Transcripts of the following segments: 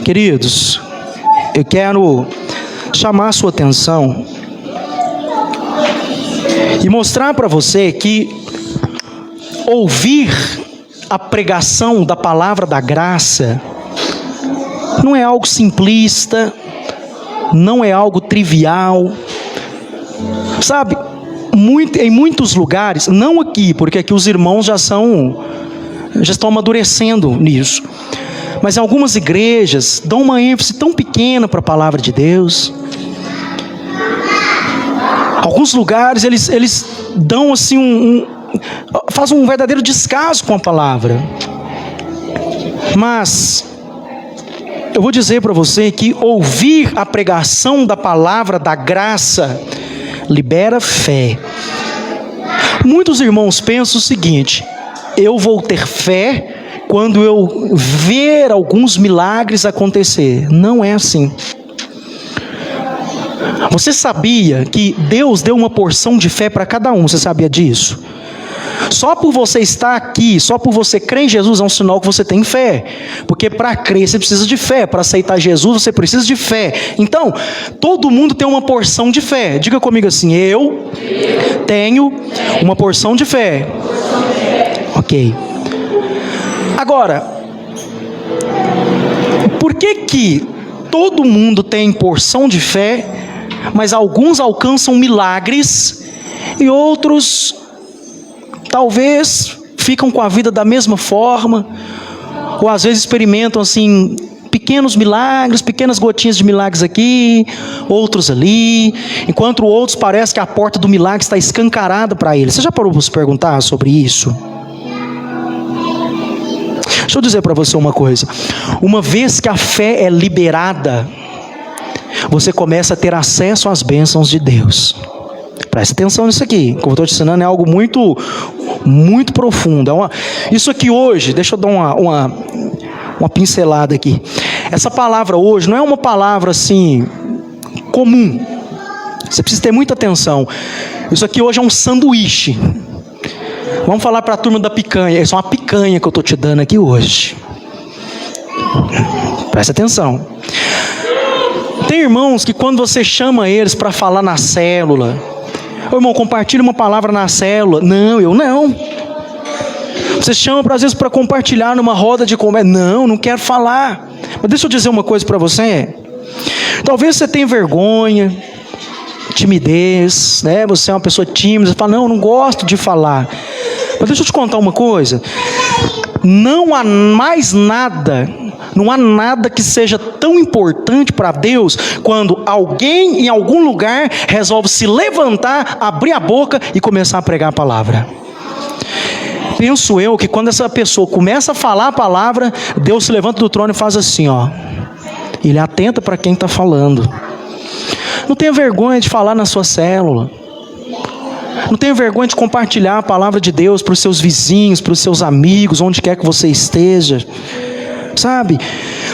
Queridos, eu quero chamar a sua atenção e mostrar para você que ouvir a pregação da palavra da graça não é algo simplista, não é algo trivial. Sabe, em muitos lugares, não aqui, porque aqui os irmãos já estão amadurecendo nisso, mas em algumas igrejas dão uma ênfase tão pequena para a palavra de Deus. Alguns lugares eles dão assim fazem um verdadeiro descaso com a palavra. Mas eu vou dizer para você que ouvir a pregação da palavra da graça libera fé. Muitos irmãos pensam o seguinte: eu vou ter fé quando eu ver alguns milagres acontecer. Não é assim. Você sabia que Deus deu uma porção de fé para cada um? Você sabia disso? Só por você estar aqui, só por você crer em Jesus é um sinal que você tem fé. Porque para crer você precisa de fé, para aceitar Jesus você precisa de fé. Então, todo mundo tem uma porção de fé. Diga comigo assim: eu tenho uma porção de fé. Ok. Agora, por que todo mundo tem porção de fé, mas alguns alcançam milagres e outros talvez ficam com a vida da mesma forma, ou às vezes experimentam assim pequenos milagres, pequenas gotinhas de milagres aqui, outros ali, enquanto outros parece que a porta do milagre está escancarada para eles? Você já parou para se perguntar sobre isso? Deixa eu dizer para você uma coisa: uma vez que a fé é liberada, você começa a ter acesso às bênçãos de Deus. Presta atenção nisso aqui, como eu estou te ensinando, é algo muito, muito profundo. Isso aqui hoje, deixa eu dar uma pincelada aqui. Essa palavra hoje não é uma palavra assim comum. Você precisa ter muita atenção. Isso aqui hoje é um sanduíche. Vamos falar para a turma da picanha. Isso é uma picanha que eu estou te dando aqui hoje. Presta atenção. Tem irmãos que quando você chama eles para falar na célula: ô irmão, compartilha uma palavra na célula. Não, eu não. Você chama às vezes para compartilhar numa roda de conversa. Não quero falar. Mas deixa eu dizer uma coisa para você. Talvez você tenha vergonha, timidez, né? Você é uma pessoa tímida, você fala: não gosto de falar. Mas deixa eu te contar uma coisa: não há mais nada, não há nada que seja tão importante para Deus quando alguém em algum lugar resolve se levantar, abrir a boca e começar a pregar a palavra. Penso eu que quando essa pessoa começa a falar a palavra, Deus se levanta do trono e faz assim, ó. Ele atenta para quem está falando. Não tenha vergonha de falar na sua célula. Não tenha vergonha de compartilhar a palavra de Deus para os seus vizinhos, para os seus amigos, onde quer que você esteja. Sabe?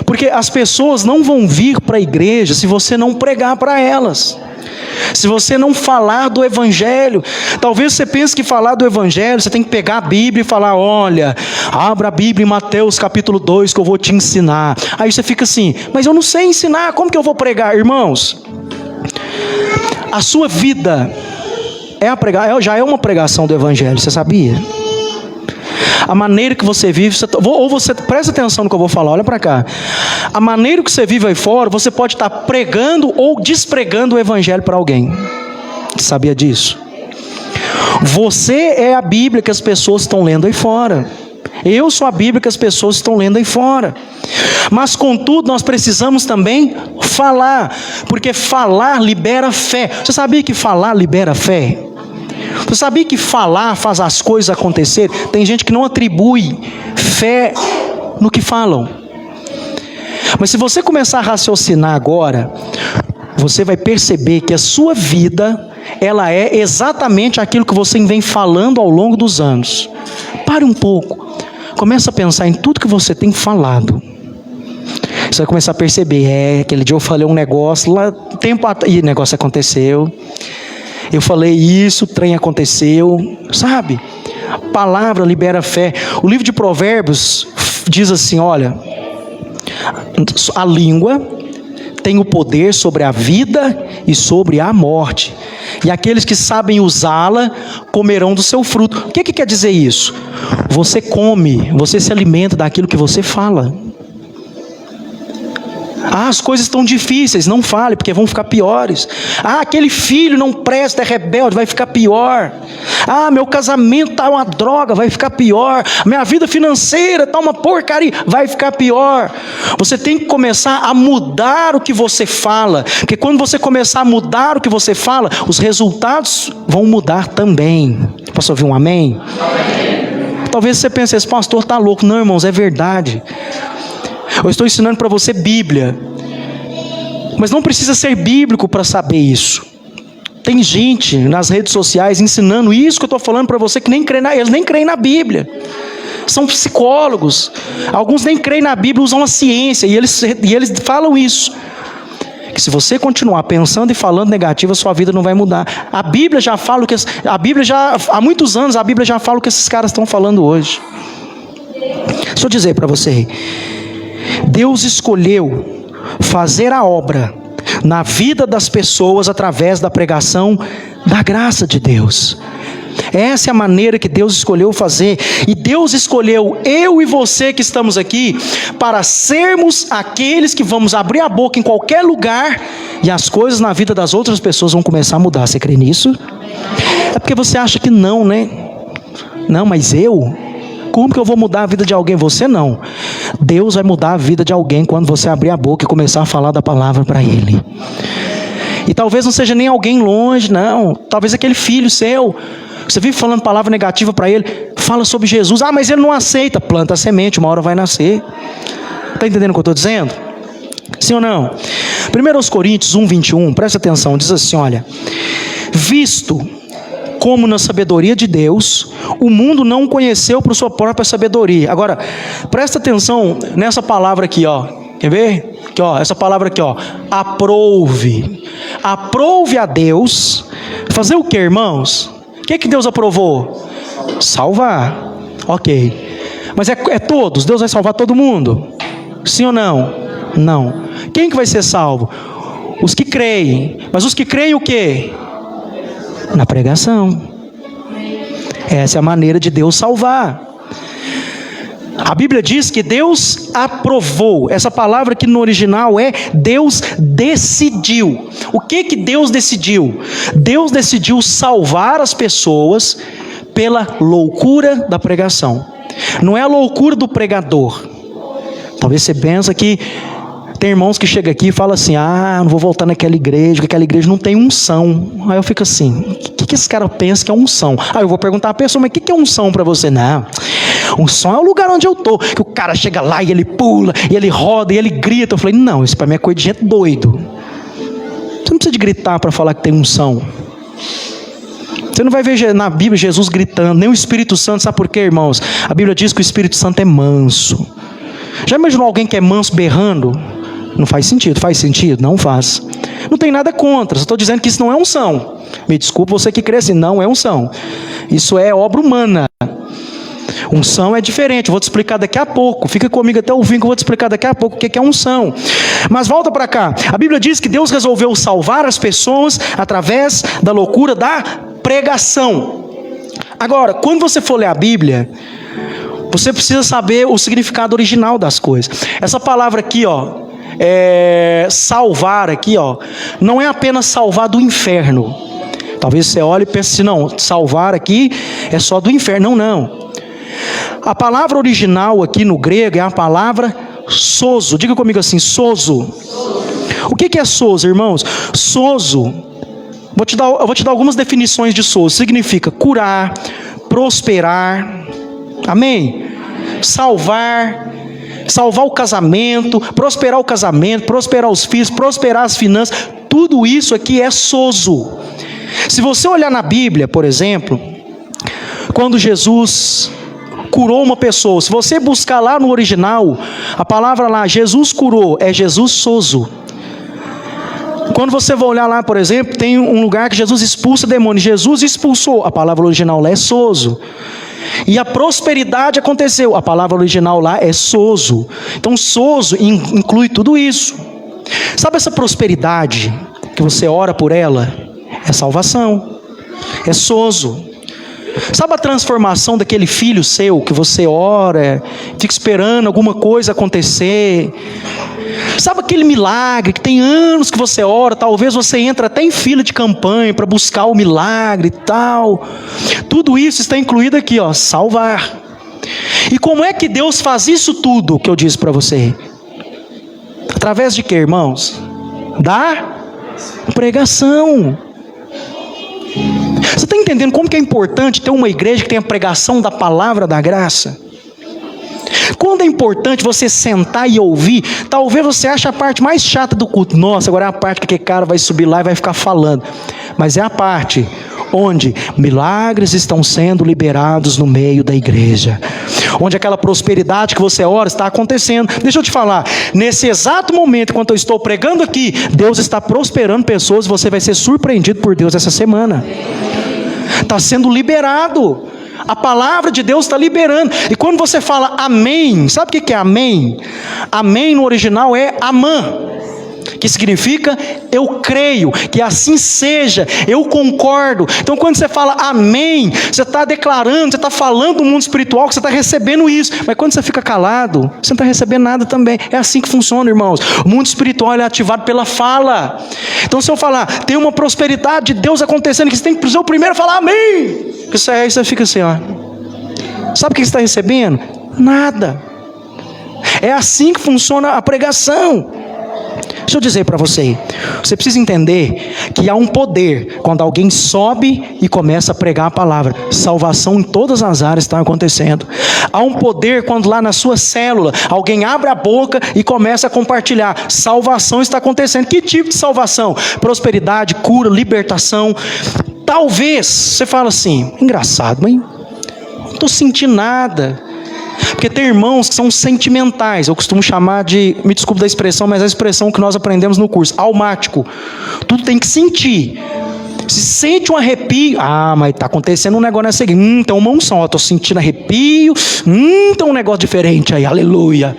Porque as pessoas não vão vir para a igreja se você não pregar para elas, se você não falar do evangelho. Talvez você pense que falar do evangelho, você tem que pegar a Bíblia e falar: olha, abra a Bíblia em Mateus capítulo 2 que eu vou te ensinar. Aí você fica assim: mas eu não sei ensinar, como que eu vou pregar? Irmãos, a sua vida já é uma pregação do evangelho, você sabia? A maneira que você vive, você presta atenção no que eu vou falar, olha para cá. A maneira que você vive aí fora, você pode estar pregando ou despregando o evangelho para alguém. Você sabia disso? Você é a Bíblia que as pessoas estão lendo aí fora. Eu sou a Bíblia que as pessoas estão lendo aí fora. Mas contudo, nós precisamos também falar, porque falar libera fé. Você sabia que falar libera fé? Você sabia que falar faz as coisas acontecer? Tem gente que não atribui fé no que falam. Mas se você começar a raciocinar agora, você vai perceber que a sua vida, ela é exatamente aquilo que você vem falando ao longo dos anos. Pare um pouco. Começa a pensar em tudo que você tem falado. Você vai começar a perceber: aquele dia eu falei um negócio lá, tempo atrás, e o negócio aconteceu. Eu falei isso, o trem aconteceu, sabe? A palavra libera fé. O livro de Provérbios diz assim: olha, A língua tem o poder sobre a vida e sobre a morte. E aqueles que sabem usá-la comerão do seu fruto. O que quer dizer isso? Você come, você se alimenta daquilo que você fala. Ah, as coisas estão difíceis, não fale, porque vão ficar piores. Ah, aquele filho não presta, é rebelde, vai ficar pior. Ah, meu casamento está uma droga, vai ficar pior. Minha vida financeira está uma porcaria, vai ficar pior. Você tem que começar a mudar o que você fala, porque quando você começar a mudar o que você fala, os resultados vão mudar também. Posso ouvir um amém? Amém. Talvez você pense, esse pastor está louco. Não, irmãos, é verdade. Eu estou ensinando para você Bíblia, mas não precisa ser bíblico para saber isso. Tem gente nas redes sociais ensinando isso que eu estou falando para você, que eles nem creem na Bíblia. São psicólogos, alguns nem creem na Bíblia, usam a ciência, e eles falam isso, que se você continuar pensando e falando negativo, a sua vida não vai mudar. A Bíblia já fala há muitos anos a Bíblia já fala o que esses caras estão falando hoje. Deixa eu dizer para você, Deus escolheu fazer a obra na vida das pessoas através da pregação da graça de Deus. Essa é a maneira que Deus escolheu fazer. E Deus escolheu eu e você que estamos aqui para sermos aqueles que vamos abrir a boca em qualquer lugar e as coisas na vida das outras pessoas vão começar a mudar. Você crê nisso? É porque você acha que não, né? Não, mas como que eu vou mudar a vida de alguém? Você não. Deus vai mudar a vida de alguém quando você abrir a boca e começar a falar da palavra para ele. E talvez não seja nem alguém longe, não. Talvez aquele filho seu. Você vive falando palavra negativa para ele. Fala sobre Jesus. Ah, mas ele não aceita. Planta a semente, uma hora vai nascer. Está entendendo o que eu estou dizendo? Sim ou não? 1 Coríntios 1:21, presta atenção. Diz assim, olha. Visto como na sabedoria de Deus, o mundo não o conheceu por sua própria sabedoria. Agora, presta atenção nessa palavra aqui, ó. Quer ver? Aqui, ó, essa palavra aqui, ó. Aprouve. Aprouve a Deus. Fazer o que, irmãos? O que Deus aprovou? Salvar. Ok. Mas é todos? Deus vai salvar todo mundo? Sim ou não? Não. Quem que vai ser salvo? Os que creem. Mas os que creem o quê? Na pregação. Essa é a maneira de Deus salvar. A Bíblia diz que Deus aprovou. Essa palavra aqui no original é Deus decidiu. O que Deus decidiu? Deus decidiu salvar as pessoas pela loucura da pregação. Não é a loucura do pregador. Talvez você pense que tem irmãos que chegam aqui e falam assim, não vou voltar naquela igreja, porque aquela igreja não tem unção. Aí eu fico assim, o que esse cara pensa que é unção? Aí eu vou perguntar à pessoa, mas o que é unção para você? Não, unção é o lugar onde eu estou, que o cara chega lá e ele pula, e ele roda, e ele grita. Eu falei, não, isso para mim é coisa de gente doido. Você não precisa de gritar para falar que tem unção. Você não vai ver na Bíblia Jesus gritando, nem o Espírito Santo. Sabe por quê, irmãos? A Bíblia diz que o Espírito Santo é manso. Já imaginou alguém que é manso berrando? Não faz sentido. Faz sentido? Não faz. Não tem nada contra. Só estou dizendo que isso não é unção. Me desculpe você que crê assim, não é unção. Isso é obra humana. Unção é diferente. Eu vou te explicar daqui a pouco. Fica comigo até o fim que eu vou te explicar daqui a pouco o que é unção. Mas volta para cá. A Bíblia diz que Deus resolveu salvar as pessoas através da loucura da pregação. Agora, quando você for ler a Bíblia, você precisa saber o significado original das coisas. Essa palavra aqui, ó, salvar aqui, ó, não é apenas salvar do inferno. Talvez você olhe e pense assim, não, salvar aqui é só do inferno. Não. A palavra original aqui no grego é a palavra sozo. Diga comigo assim, sozo. O que é sozo, irmãos? Sozo, eu vou te dar algumas definições de sozo. Significa curar, prosperar, amém? Salvar o casamento, prosperar os filhos, prosperar as finanças. Tudo isso aqui é sozo. Se você olhar na Bíblia, por exemplo, quando Jesus curou uma pessoa, se você buscar lá no original, a palavra lá, Jesus curou, é Jesus sozo. Quando você vai olhar lá, por exemplo, tem um lugar que Jesus expulsa demônios. Jesus expulsou, a palavra original lá é sozo. e a prosperidade aconteceu. A palavra original lá é sozo. Então sozo inclui tudo isso. Sabe essa prosperidade que você ora por ela? É salvação, é sozo. Sabe a transformação daquele filho seu que você ora, fica esperando alguma coisa acontecer? Sabe aquele milagre que tem anos que você ora, talvez você entra até em fila de campanha para buscar o milagre e tal. Tudo isso está incluído aqui, ó, salvar. E como é que Deus faz isso tudo que eu disse para você? Através de quê, irmãos? Da pregação. Você está entendendo como que é importante ter uma igreja que tenha a pregação da palavra da graça? Quando é importante você sentar e ouvir, talvez você ache a parte mais chata do culto. Nossa, agora é a parte que aquele cara vai subir lá e vai ficar falando. Mas é a parte onde milagres estão sendo liberados no meio da igreja. Onde aquela prosperidade que você ora está acontecendo. Deixa eu te falar, nesse exato momento, enquanto eu estou pregando aqui, Deus está prosperando pessoas, você vai ser surpreendido por Deus essa semana. Está sendo liberado. A palavra de Deus está liberando. E quando você fala amém, sabe o que é amém? Amém no original é amã, que significa eu creio, que assim seja, eu concordo. Então quando você fala amém, você está declarando, você está falando do mundo espiritual, que você está recebendo isso. Mas quando você fica calado, você não está recebendo nada também. É assim que funciona, irmãos. O mundo espiritual é ativado pela fala. Então se eu falar, tem uma prosperidade de Deus acontecendo, que você tem que precisar primeiro falar amém. Isso aí você fica assim, ó. Sabe o que você está recebendo? Nada. É assim que funciona a pregação. Deixa eu dizer para você, você precisa entender que há um poder quando alguém sobe e começa a pregar a palavra. Salvação em todas as áreas está acontecendo. Há um poder quando lá na sua célula alguém abre a boca e começa a compartilhar. Salvação está acontecendo. Que tipo de salvação? Prosperidade, cura, libertação. Talvez você fala assim, engraçado, mas não estou sentindo nada. Porque tem irmãos que são sentimentais. Eu costumo chamar de, me desculpe da expressão, mas é a expressão que nós aprendemos no curso, almático. Tudo tem que sentir. Se sente um arrepio, mas está acontecendo um negócio nessa aqui. Tem uma unção, estou sentindo arrepio. Tem um negócio diferente aí, aleluia.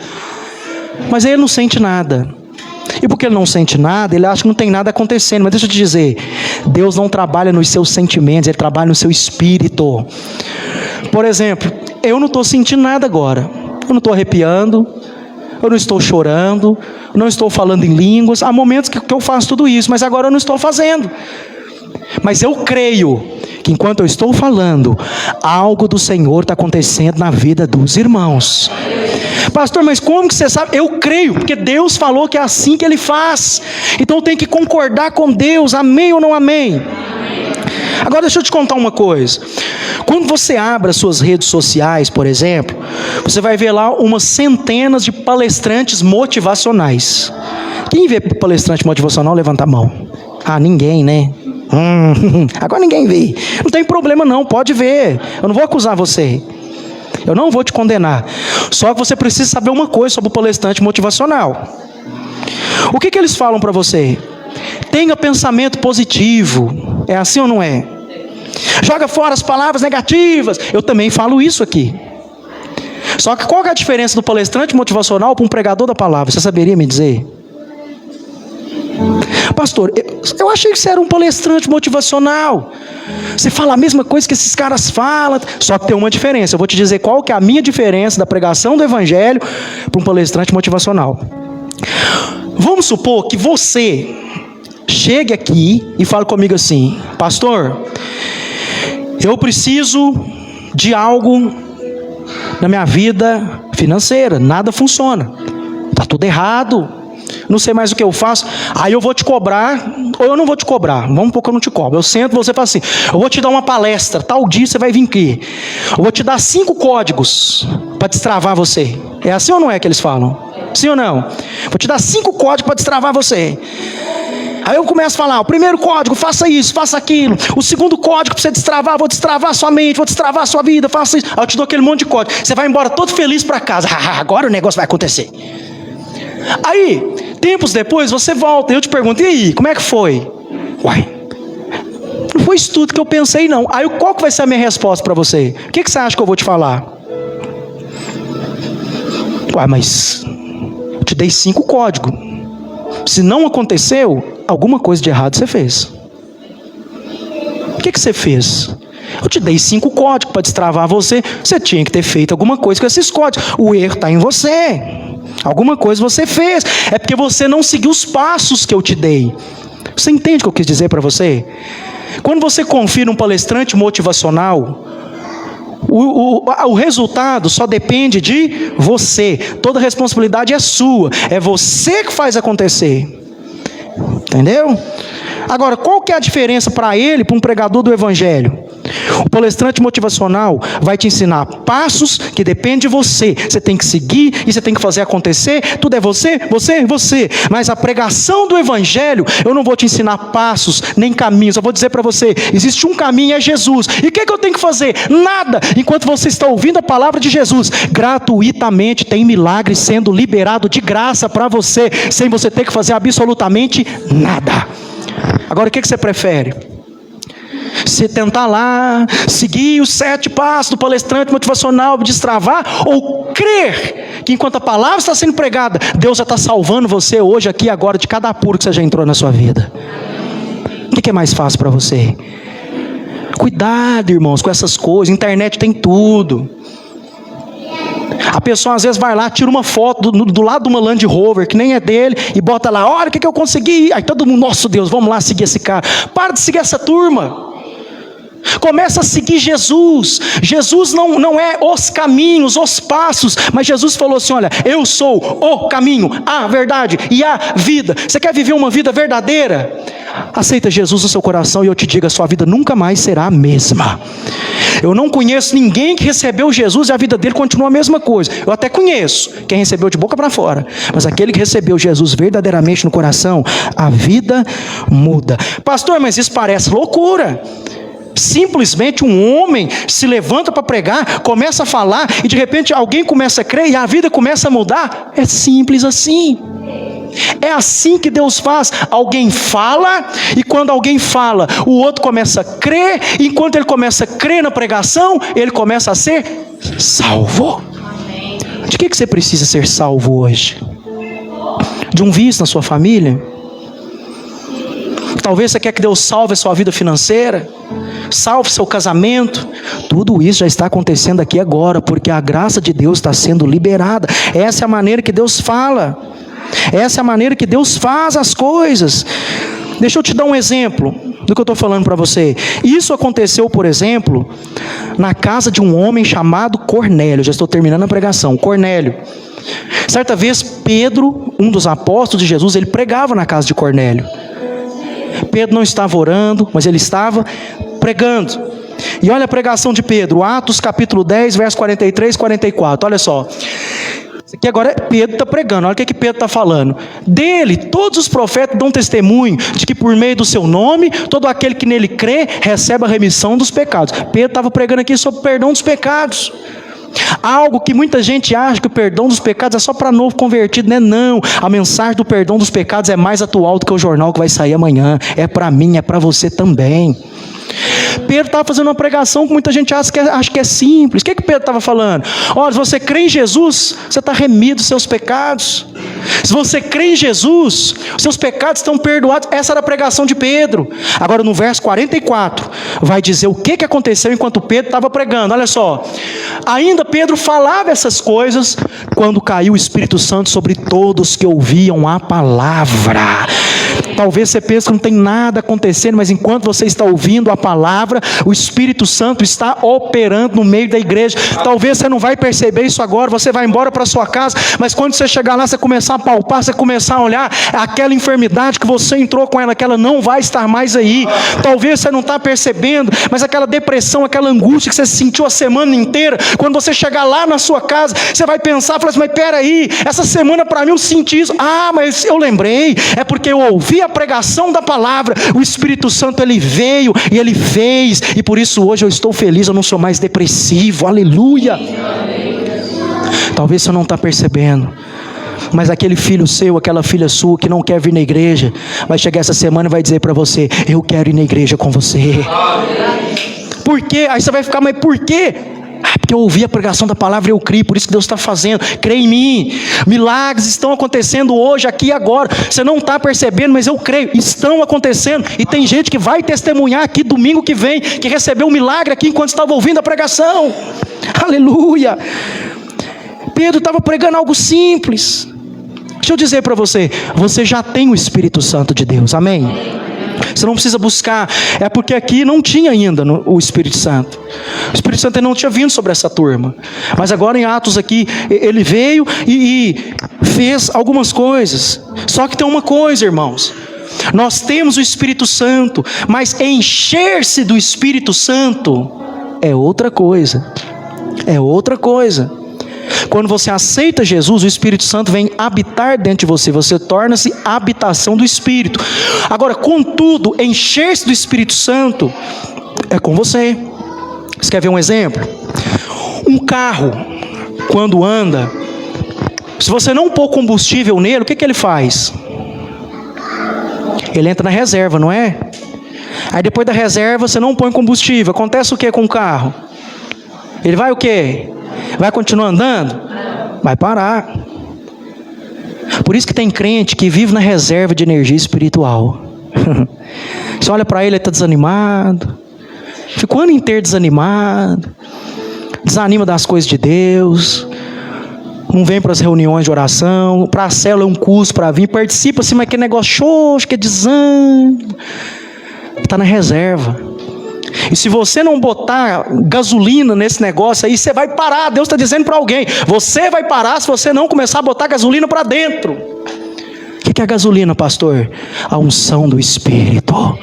Mas aí ele não sente nada. E porque ele não sente nada, ele acha que não tem nada acontecendo. Mas deixa eu te dizer, Deus não trabalha nos seus sentimentos, Ele trabalha no seu espírito. Por exemplo, eu não estou sentindo nada agora. Eu não estou arrepiando, eu não estou chorando, eu não estou falando em línguas. Há momentos que eu faço tudo isso, mas agora eu não estou fazendo. Mas eu creio que enquanto eu estou falando, algo do Senhor está acontecendo na vida dos irmãos. Pastor, mas como que você sabe? Eu creio, porque Deus falou que é assim que Ele faz. Então eu tenho que concordar com Deus, amém ou não amém? Agora deixa eu te contar uma coisa. Quando você abre as suas redes sociais, por exemplo, você vai ver lá umas centenas de palestrantes motivacionais. Quem vê palestrante motivacional, levanta a mão. Ninguém, né? Agora ninguém vê. Não tem problema não, pode ver. Eu não vou acusar você. Eu não vou te condenar. Só que você precisa saber uma coisa sobre o palestrante motivacional. O que eles falam para você? Tenha pensamento positivo. É assim ou não é? Joga fora as palavras negativas. Eu também falo isso aqui. Só que qual que é a diferença do palestrante motivacional para um pregador da palavra? Você saberia me dizer? Pastor, eu achei que você era um palestrante motivacional. Você fala a mesma coisa que esses caras falam. Só que tem uma diferença. Eu vou te dizer qual que é a minha diferença da pregação do evangelho para um palestrante motivacional. Vamos supor que você chegue aqui e fale comigo assim: pastor, eu preciso de algo na minha vida financeira. Nada funciona. Está tudo errado. Não sei mais o que eu faço. Aí eu vou te cobrar, ou eu não vou te cobrar. Vamos supor que eu não te cobro. Eu sento, você fala assim: eu vou te dar uma palestra, tal dia você vai vir aqui. Eu vou te dar 5 códigos para destravar você. É assim ou não é que eles falam? Sim ou não? Vou te dar 5 códigos para destravar você. Aí eu começo a falar: o primeiro código, faça isso, faça aquilo. O segundo código para você destravar, vou destravar a sua mente, vou destravar a sua vida, faça isso. Aí eu te dou aquele monte de código. Você vai embora todo feliz para casa. Agora o negócio vai acontecer. Aí, tempos depois, você volta e eu te pergunto: e aí, como é que foi? Uai, não foi isso tudo que eu pensei, não. Aí qual que vai ser a minha resposta para você? O que você acha que eu vou te falar? Ué, mas eu te dei 5 códigos. Se não aconteceu, alguma coisa de errado você fez. O que você fez? Eu te dei 5 códigos para destravar você. Você tinha que ter feito alguma coisa com esses códigos. O erro está em você. Alguma coisa você fez. É porque você não seguiu os passos que eu te dei. Você entende o que eu quis dizer para você? Quando você confia num palestrante motivacional, o resultado só depende de você. Toda a responsabilidade é sua. É você que faz acontecer. Entendeu? Agora, qual que é a diferença para ele, para um pregador do evangelho? O palestrante motivacional vai te ensinar passos que dependem de você. Você tem que seguir e você tem que fazer acontecer. Tudo é você. Mas a pregação do evangelho, eu não vou te ensinar passos, nem caminhos. Eu vou dizer para você, existe um caminho, é Jesus. E o que eu tenho que fazer? Nada. Enquanto você está ouvindo a palavra de Jesus, gratuitamente tem milagre sendo liberado de graça para você, sem você ter que fazer absolutamente nada. Agora, o que você prefere? Você tentar lá, seguir os 7 passos do palestrante motivacional, destravar, ou crer que enquanto a palavra está sendo pregada, Deus já está salvando você hoje, aqui, agora, de cada apuro que você já entrou na sua vida? O que é mais fácil para você? Cuidado, irmãos, com essas coisas. Internet tem tudo. A pessoa às vezes vai lá, tira uma foto do lado de uma Land Rover, que nem é dele, e bota lá, olha o que eu consegui. Aí todo mundo, nossa Deus, vamos lá seguir esse cara. Para de seguir essa turma. Começa a seguir Jesus. Jesus não é os caminhos, os passos, mas Jesus falou assim, olha, eu sou o caminho, a verdade e a vida. Você quer viver uma vida verdadeira? Aceita Jesus no seu coração e eu te digo, a sua vida nunca mais será a mesma. Eu não conheço ninguém que recebeu Jesus e a vida dele continua a mesma coisa. Eu até conheço quem recebeu de boca para fora, mas aquele que recebeu Jesus verdadeiramente no coração, a vida muda. Pastor, mas isso parece loucura. Simplesmente um homem se levanta para pregar, começa a falar e de repente alguém começa a crer e a vida começa a mudar. É simples assim. É assim que Deus faz. Alguém fala e quando alguém fala, o outro começa a crer, e enquanto ele começa a crer na pregação, ele começa a ser salvo. De que você precisa ser salvo hoje? De um vício na sua família? Talvez você quer que Deus salve a sua vida financeira, salve seu casamento. Tudo isso já está acontecendo aqui agora, porque a graça de Deus está sendo liberada. Essa é a maneira que Deus fala. Essa é a maneira que Deus faz as coisas. Deixa eu te dar um exemplo do que eu estou falando para você. Isso aconteceu, por exemplo, na casa de um homem chamado Cornélio. Já estou terminando a pregação. Cornélio. Certa vez Pedro, um dos apóstolos de Jesus, ele pregava na casa de Cornélio. Pedro não estava orando, mas ele estava pregando. E olha a pregação de Pedro, Atos capítulo 10, verso 43 e 44, olha só. Isso aqui agora Pedro está pregando, olha o que Pedro está falando. Dele, todos os profetas dão testemunho de que por meio do seu nome, todo aquele que nele crê, recebe a remissão dos pecados. Pedro estava pregando aqui sobre o perdão dos pecados. Algo que muita gente acha que o perdão dos pecados é só para novo convertido, né? Não, a mensagem do perdão dos pecados é mais atual do que o jornal que vai sair amanhã. É para mim, é para você também. Pedro estava fazendo uma pregação que muita gente acha que é simples. O que Pedro estava falando? Olha, se você crê em Jesus, você está remido dos seus pecados. Se você crê em Jesus, os seus pecados estão perdoados. Essa era a pregação de Pedro. Agora no verso 44 vai dizer o que aconteceu enquanto Pedro estava pregando. Olha só, ainda Pedro falava essas coisas quando caiu o Espírito Santo sobre todos que ouviam a palavra. Talvez você pense que não tem nada acontecendo, mas enquanto você está ouvindo a palavra, o Espírito Santo está operando no meio da igreja. Talvez você não vai perceber isso agora, você vai embora para sua casa, mas quando você chegar lá, você começar a palpar, você começar a olhar, aquela enfermidade que você entrou com ela, que ela não vai estar mais aí. Talvez você não está percebendo, mas aquela depressão, aquela angústia que você sentiu a semana inteira, quando você chegar lá na sua casa, você vai pensar, falar assim, mas peraí, essa semana para mim eu senti isso. Ah, mas eu lembrei, é porque eu ouvi a pregação da palavra, o Espírito Santo ele veio e ele fez, e por isso hoje eu estou feliz, eu não sou mais depressivo, aleluia. Talvez você não está percebendo, Mas aquele filho seu, aquela filha sua que não quer vir na igreja, vai chegar essa semana e vai dizer para você: eu quero ir na igreja com você. Por quê? Aí você vai ficar: mas por quê? Porque eu ouvi a pregação da palavra e eu criei, por isso que Deus está fazendo. Crê em mim. Milagres estão acontecendo hoje, aqui e agora. Você não está percebendo, mas eu creio, estão acontecendo. E tem gente que vai testemunhar aqui domingo que vem, que recebeu um milagre aqui enquanto estava ouvindo a pregação. Aleluia. Pedro estava pregando algo simples. Deixa eu dizer para você: você já tem o Espírito Santo de Deus, amém? Você não precisa buscar. É porque aqui não tinha ainda o Espírito Santo. O Espírito Santo não tinha vindo sobre essa turma. Mas agora em Atos aqui, ele veio e fez algumas coisas. Só que tem uma coisa, irmãos: nós temos o Espírito Santo, mas encher-se do Espírito Santo é outra coisa. É outra coisa. Quando você aceita Jesus, o Espírito Santo vem habitar dentro de você. Você torna-se habitação do Espírito. Agora, contudo, encher-se do Espírito Santo é com você. Você quer ver um exemplo? Um carro, quando anda, se você não pôr combustível nele, o que ele faz? Ele entra na reserva, não é? Aí depois da reserva você não põe combustível. Acontece o que com o carro? Ele vai o quê? Vai continuar andando? Vai parar. Por isso que tem crente que vive na reserva de energia espiritual. Você olha para ele está desanimado. Fica o ano inteiro desanimado. Desanima das coisas de Deus. Não vem para as reuniões de oração. Para a célula é um custo para vir. Participa assim, mas que negócio xoxo, que é desânimo. Está na reserva. E se você não botar gasolina nesse negócio aí, você vai parar. Deus está dizendo para alguém: você vai parar se você não começar a botar gasolina para dentro. O que é a gasolina, pastor? A unção do Espírito.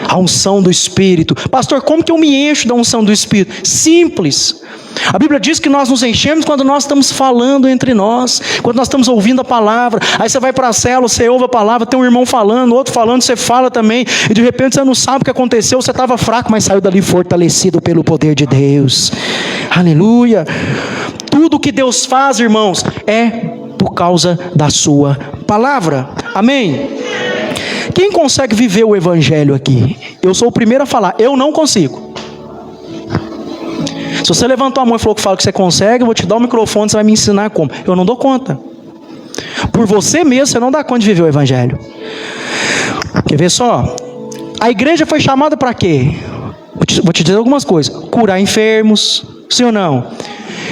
A unção do Espírito. Pastor, como que eu me encho da unção do Espírito? Simples. A Bíblia diz que nós nos enchemos quando nós estamos falando entre nós, quando nós estamos ouvindo a palavra. Aí você vai para a célula, você ouve a palavra, tem um irmão falando, outro falando, você fala também, e de repente você não sabe o que aconteceu. Você estava fraco, mas saiu dali fortalecido pelo poder de Deus. Aleluia. Tudo que Deus faz, irmãos, é por causa da sua palavra. Amém? Quem consegue viver o Evangelho aqui? Eu sou o primeiro a falar: eu não consigo. Se você levantou a mão e falou que fala que você consegue, eu vou te dar o microfone, você vai me ensinar como. Eu não dou conta. Por você mesmo, você não dá conta de viver o Evangelho. Quer ver só? A igreja foi chamada para quê? Vou te dizer algumas coisas. Curar enfermos, sim ou não?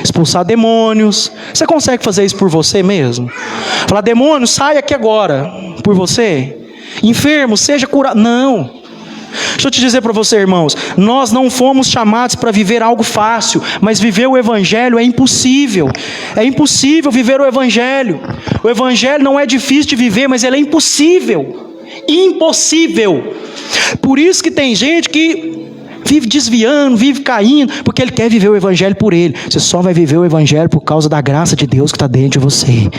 Expulsar demônios. Você consegue fazer isso por você mesmo? Falar: demônio, sai aqui agora. Por você? Enfermo, seja curado. Não. Deixa eu te dizer para você, irmãos, nós não fomos chamados para viver algo fácil, mas viver o Evangelho é impossível. É impossível viver o Evangelho. O Evangelho não é difícil de viver, mas ele é impossível. Impossível. Por isso que tem gente que vive desviando, vive caindo, porque ele quer viver o Evangelho por ele. Você só vai viver o Evangelho por causa da graça de Deus que está dentro de você.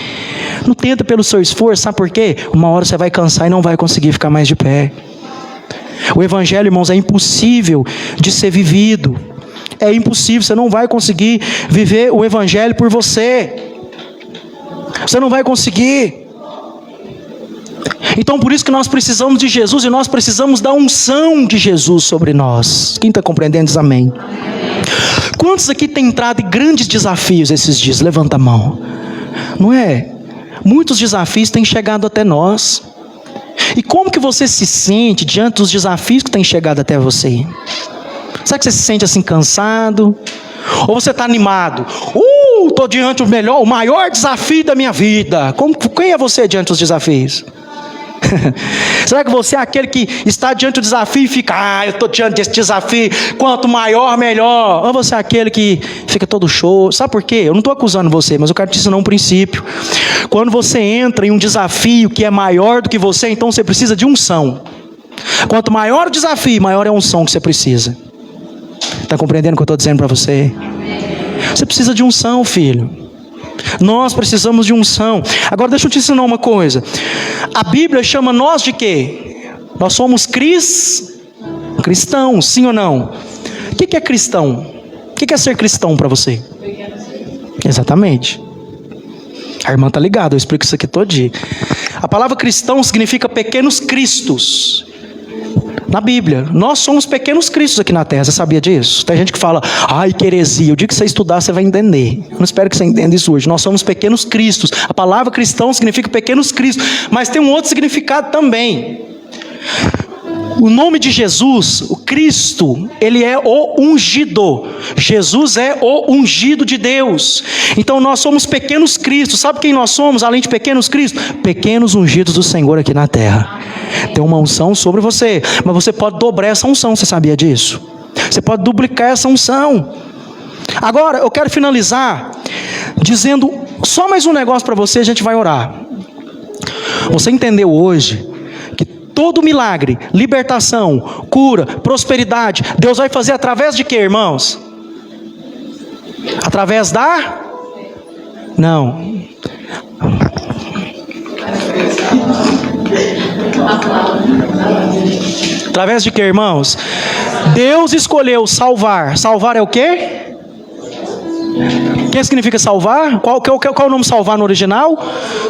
Não tenta pelo seu esforço, sabe por quê? Uma hora você vai cansar e não vai conseguir ficar mais de pé. O Evangelho, irmãos, é impossível de ser vivido. É impossível, você não vai conseguir viver o Evangelho por você. Você não vai conseguir. Então por isso que nós precisamos de Jesus, e nós precisamos da unção de Jesus sobre nós. Quem está compreendendo diz amém. Quantos aqui têm entrado em grandes desafios esses dias? Levanta a mão. Não é? Muitos desafios têm chegado até nós. E como que você se sente diante dos desafios que têm chegado até você? Será que você se sente assim cansado? Ou você está animado? Estou diante o maior desafio da minha vida. Quem é você diante dos desafios? Será que você é aquele que está diante do desafio e fica: eu estou diante desse desafio, quanto maior, melhor? Ou você é aquele que fica todo show? Sabe por quê? Eu não estou acusando você, mas eu quero te ensinar um princípio. Quando você entra em um desafio que é maior do que você, então você precisa de unção. Quanto maior o desafio, maior é a unção que você precisa. Está compreendendo o que eu estou dizendo para você? Você precisa de unção, filho. Nós precisamos de unção. Agora deixa eu te ensinar uma coisa. A Bíblia chama nós de quê? Nós somos cristãos, sim ou não? O que é cristão? O que é ser cristão para você? Exatamente. A irmã está ligada, eu explico isso aqui todo dia. A palavra cristão significa pequenos cristos. Na Bíblia, nós somos pequenos cristos aqui na terra, você sabia disso? Tem gente que fala, ai que heresia, o dia que você estudar você vai entender. Eu não espero que você entenda isso hoje, nós somos pequenos cristos. A palavra cristão significa pequenos cristos, mas tem um outro significado também. O nome de Jesus, o Cristo, ele é o ungido. Jesus é o ungido de Deus. Então nós somos pequenos cristos. Sabe quem nós somos, além de pequenos cristos? Pequenos ungidos do Senhor aqui na terra. Tem uma unção sobre você, mas você pode dobrar essa unção, você sabia disso? Você pode duplicar essa unção. Agora, eu quero finalizar dizendo só mais um negócio para você, a gente vai orar. Você entendeu hoje que todo milagre, libertação, cura, prosperidade, Deus vai fazer através de quê, irmãos? Através da? Não. Através de quê, irmãos? Deus escolheu salvar. Salvar é o quê? O que significa salvar? Qual é o nome salvar no original?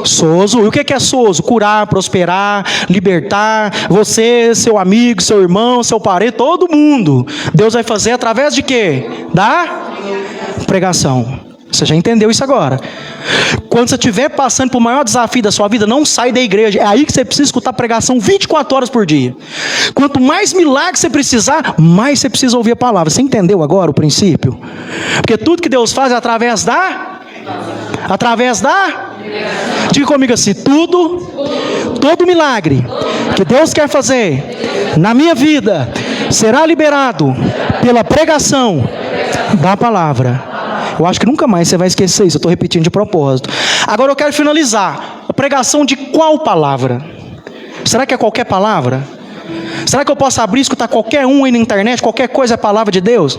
Sozo. E o que é sozo? Curar, prosperar, libertar. Você, seu amigo, seu irmão, seu parente, todo mundo. Deus vai fazer através de quê? Da pregação. Você já entendeu isso agora? Quando você estiver passando por maior desafio da sua vida, não sai da igreja. É aí que você precisa escutar pregação 24 horas por dia. Quanto mais milagre você precisar, mais você precisa ouvir a palavra. Você entendeu agora o princípio? Porque tudo que Deus faz é através da... Diga comigo assim, todo milagre que Deus quer fazer na minha vida será liberado pela pregação da palavra. Eu acho que nunca mais você vai esquecer isso, eu estou repetindo de propósito. Agora eu quero finalizar. A pregação de qual palavra? Será que é qualquer palavra? Será que eu posso abrir e escutar qualquer um aí na internet? Qualquer coisa é palavra de Deus?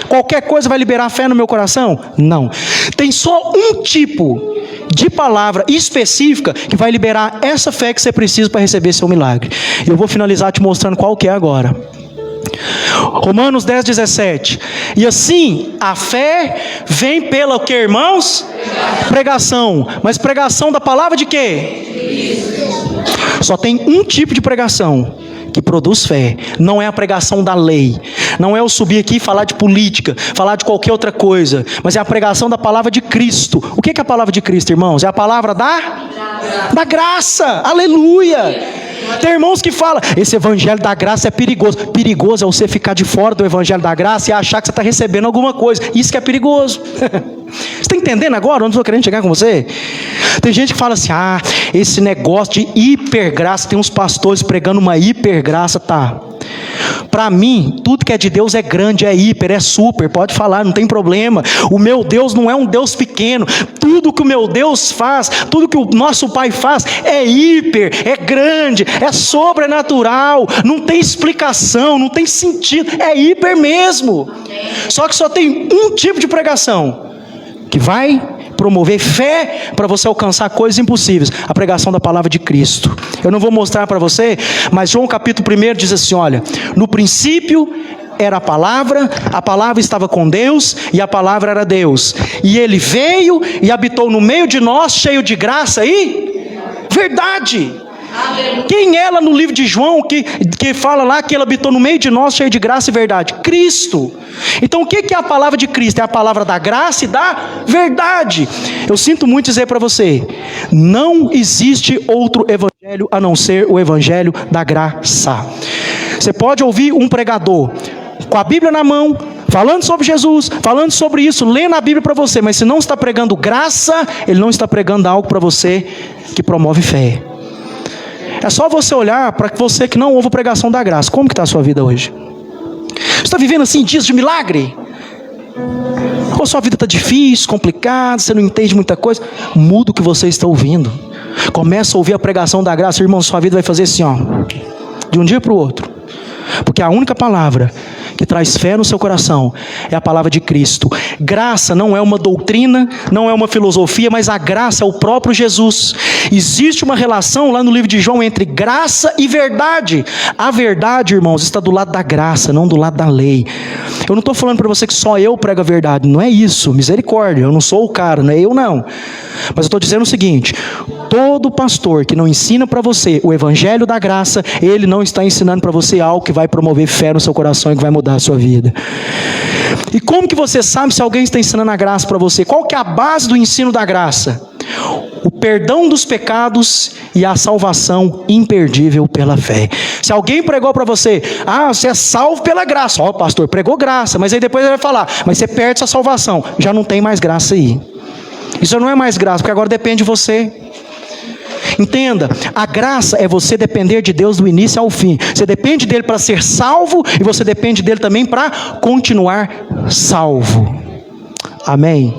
Qualquer coisa vai liberar fé no meu coração? Não. Tem só um tipo de palavra específica que vai liberar essa fé que você precisa para receber seu milagre. Eu vou finalizar te mostrando qual que é agora. Romanos 10:17. E assim, a fé vem pela o que, irmãos? Pregação. Mas pregação da palavra de quê? Só tem um tipo de pregação que produz fé. Não é a pregação da lei. Não é eu subir aqui e falar de política, falar de qualquer outra coisa, mas é a pregação da palavra de Cristo. O que é a palavra de Cristo, irmãos? É a palavra da graça. Aleluia. Tem irmãos que falam, esse evangelho da graça é perigoso. Perigoso é você ficar de fora do evangelho da graça e achar que você está recebendo alguma coisa. Isso que é perigoso. Você está entendendo agora? Onde eu estou querendo chegar com você? Tem gente que fala assim, esse negócio de hipergraça, tem uns pastores pregando uma hipergraça, tá? Para mim, tudo que é de Deus é grande, é hiper, é super, pode falar, não tem problema. O meu Deus não é um Deus pequeno. Tudo que o meu Deus faz, tudo que o nosso Pai faz é hiper, é grande, é sobrenatural, não tem explicação, não tem sentido, é hiper mesmo. Só que só tem um tipo de pregação que vai promover fé para você alcançar coisas impossíveis. A pregação da palavra de Cristo. Eu não vou mostrar para você, mas João capítulo 1 diz assim, olha, no princípio era a palavra estava com Deus e a palavra era Deus. E ele veio e habitou no meio de nós, cheio de graça e verdade. Quem é ela no livro de João que fala lá que ele habitou no meio de nós, cheio de graça e verdade? Cristo. Então o que é a palavra de Cristo? É a palavra da graça e da verdade. Eu sinto muito dizer para você, não existe outro evangelho a não ser o evangelho da graça. Você pode ouvir um pregador com a Bíblia na mão, falando sobre Jesus, falando sobre isso, lendo a Bíblia para você, mas se não está pregando graça, ele não está pregando algo para você que promove fé. É só você olhar para você que não ouve a pregação da graça. Como que está a sua vida hoje? Você está vivendo assim dias de milagre? Ou sua vida está difícil, complicada, você não entende muita coisa? Muda o que você está ouvindo. Começa a ouvir a pregação da graça, irmão, sua vida vai fazer assim, ó, de um dia para o outro. Porque a única palavra que traz fé no seu coração é a palavra de Cristo. Graça não é uma doutrina, não é uma filosofia, mas a graça é o próprio Jesus. Existe uma relação lá no livro de João entre graça e verdade. A verdade, irmãos, está do lado da graça, não do lado da lei. Eu não estou falando para você que só eu prego a verdade, não é isso, misericórdia, eu não sou o cara, não é eu não. Mas eu estou dizendo o seguinte: todo pastor que não ensina para você o evangelho da graça, ele não está ensinando para você algo que vai promover fé no seu coração e que vai mudar a sua vida. E como que você sabe se alguém está ensinando a graça para você? Qual que é a base do ensino da graça? O perdão dos pecados e a salvação imperdível pela fé. Se alguém pregou para você, você é salvo pela graça. O pastor pregou graça, mas aí depois ele vai falar, mas você perde sua salvação. Já não tem mais graça aí. Isso não é mais graça, porque agora depende de você. Entenda, a graça é você depender de Deus do início ao fim. Você depende dele para ser salvo e você depende dele também para continuar salvo. Amém?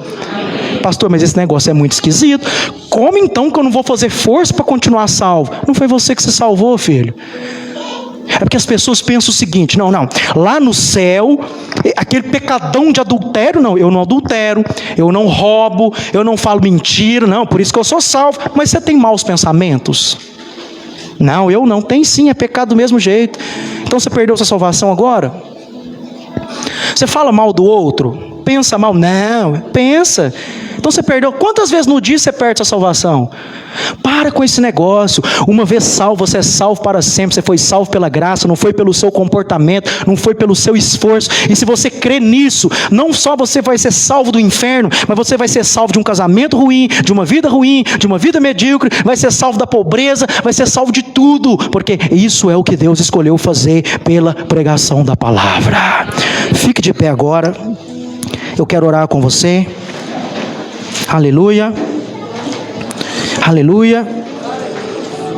Pastor, mas esse negócio é muito esquisito. Como então que eu não vou fazer força para continuar salvo? Não foi você que se salvou, filho. É porque as pessoas pensam o seguinte: não, lá no céu, aquele pecadão de adultério, não, eu não adultero, eu não roubo, eu não falo mentira, não, por isso que eu sou salvo. Mas você tem maus pensamentos? Não, eu não. Tem sim, é pecado do mesmo jeito. Então você perdeu sua salvação agora? Você fala mal do outro? Pensa mal? Não, pensa. Então você perdeu. Quantas vezes no dia você perde sua salvação? Para com esse negócio. Uma vez salvo, você é salvo para sempre. Você foi salvo pela graça, não foi pelo seu comportamento, não foi pelo seu esforço. E se você crê nisso, não só você vai ser salvo do inferno, mas você vai ser salvo de um casamento ruim, de uma vida medíocre, vai ser salvo da pobreza, vai ser salvo de tudo, porque isso é o que Deus escolheu fazer pela pregação da palavra. Fique de pé agora. Eu quero orar com você. Aleluia. Aleluia.